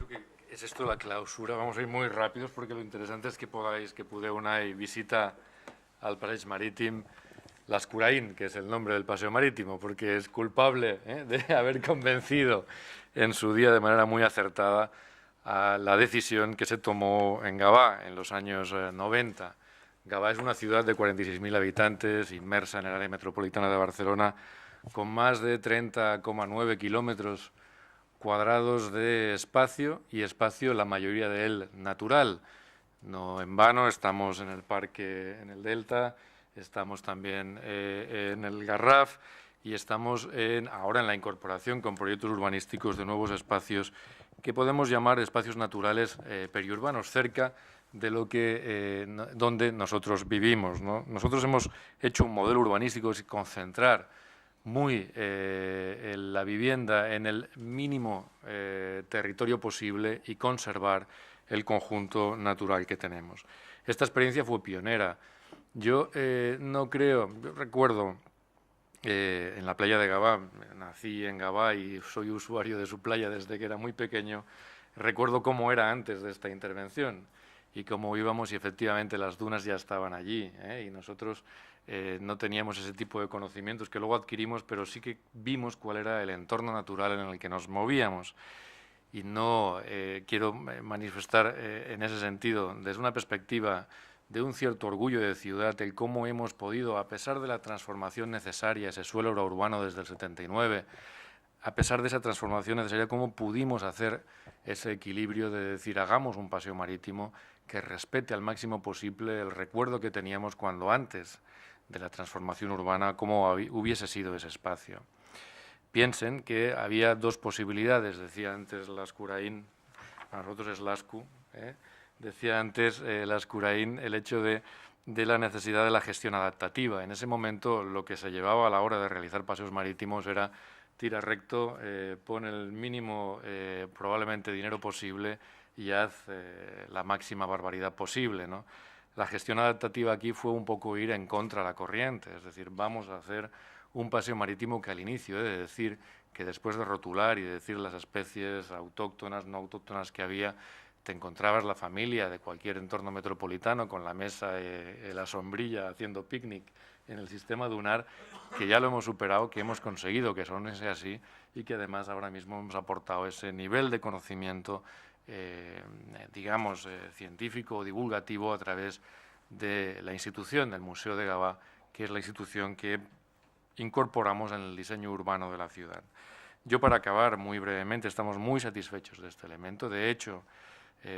dicho que es esto la clausura. Vamos a ir muy rápidos porque lo interesante es que podeu anar y visita al Passeig Marítim Lascurain, que es el nombre del paseo marítimo, porque es culpable de haber convencido en su día de manera muy acertada a la decisión que se tomó en Gavà en los años 90. Gavà es una ciudad de 46.000 habitantes, inmersa en el área metropolitana de Barcelona, con más de 30,9 kilómetros cuadrados de espacio y espacio, la mayoría de él natural. No en vano, estamos en el parque, en el Delta, estamos también en el Garraf y estamos ahora en la incorporación con proyectos urbanísticos de nuevos espacios que podemos llamar espacios naturales periurbanos, cerca de donde nosotros vivimos, ¿no? Nosotros hemos hecho un modelo urbanístico que es concentrar muy la vivienda en el mínimo territorio posible y conservar el conjunto natural que tenemos. Esta experiencia fue pionera. Yo recuerdo en la playa de Gavà, nací en Gavà y soy usuario de su playa desde que era muy pequeño, recuerdo cómo era antes de esta intervención y cómo íbamos y efectivamente las dunas ya estaban allí y nosotros no teníamos ese tipo de conocimientos que luego adquirimos, pero sí que vimos cuál era el entorno natural en el que nos movíamos. Y no quiero manifestar en ese sentido, desde una perspectiva de un cierto orgullo de ciudad, el cómo hemos podido, a pesar de la transformación necesaria, ese suelo urbano desde el 79, a pesar de esa transformación necesaria, cómo pudimos hacer ese equilibrio de decir, hagamos un paseo marítimo que respete al máximo posible el recuerdo que teníamos cuando antes de la transformación urbana, cómo hubiese sido ese espacio. Piensen que había dos posibilidades, decía antes Lascurain, para nosotros es Lascu, decía antes Lascurain el hecho de la necesidad de la gestión adaptativa. En ese momento lo que se llevaba a la hora de realizar paseos marítimos era tira recto, pon el mínimo probablemente dinero posible y haz la máxima barbaridad posible, ¿no? La gestión adaptativa aquí fue un poco ir en contra de la corriente, es decir, vamos a hacer un paseo marítimo que al inicio, de decir que después de rotular y de decir las especies autóctonas, no autóctonas que había, te encontrabas la familia de cualquier entorno metropolitano con la mesa y la sombrilla haciendo picnic en el sistema dunar, que ya lo hemos superado, que hemos conseguido que son ese así y que además ahora mismo hemos aportado ese nivel de conocimiento, digamos, científico o divulgativo a través de la institución del Museo de Gavà, que es la institución que incorporamos en el diseño urbano de la ciudad. Yo, para acabar muy brevemente, estamos muy satisfechos de este elemento. De hecho,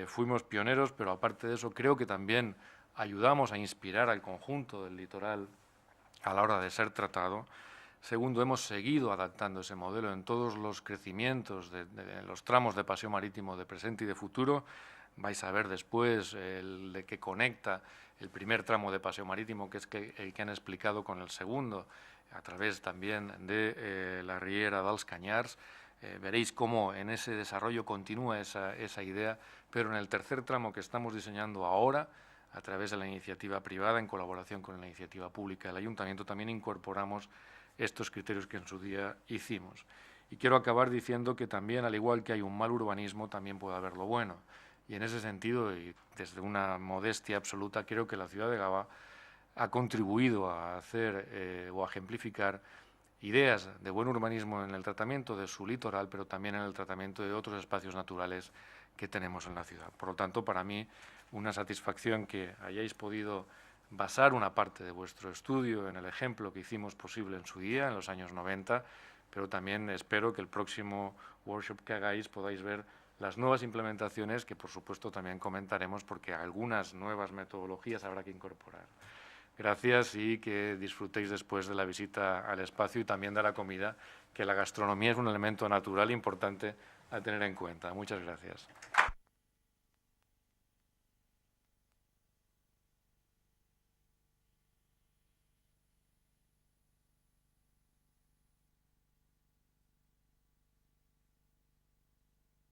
fuimos pioneros, pero aparte de eso creo que también ayudamos a inspirar al conjunto del litoral a la hora de ser tratado. Segundo, hemos seguido adaptando ese modelo en todos los crecimientos de los tramos de paseo marítimo de presente y de futuro. Vais a ver después el de que conecta el primer tramo de paseo marítimo, que es el que han explicado, con el segundo, a través también de la Riera dels Canyars. Veréis cómo en ese desarrollo continúa esa idea, pero en el tercer tramo que estamos diseñando ahora, a través de la iniciativa privada, en colaboración con la iniciativa pública del Ayuntamiento, también incorporamos estos criterios que en su día hicimos. Y quiero acabar diciendo que también, al igual que hay un mal urbanismo, también puede haber lo bueno. Y en ese sentido, y desde una modestia absoluta, creo que la ciudad de Gavà ha contribuido a hacer o a ejemplificar ideas de buen urbanismo en el tratamiento de su litoral, pero también en el tratamiento de otros espacios naturales que tenemos en la ciudad. Por lo tanto, para mí, una satisfacción que hayáis podido basar una parte de vuestro estudio en el ejemplo que hicimos posible en su día, en los años 90, pero también espero que el próximo workshop que hagáis podáis ver las nuevas implementaciones que, por supuesto, también comentaremos, porque algunas nuevas metodologías habrá que incorporar. Gracias y que disfrutéis después de la visita al espacio y también de la comida, que la gastronomía es un elemento natural importante a tener en cuenta. Muchas gracias.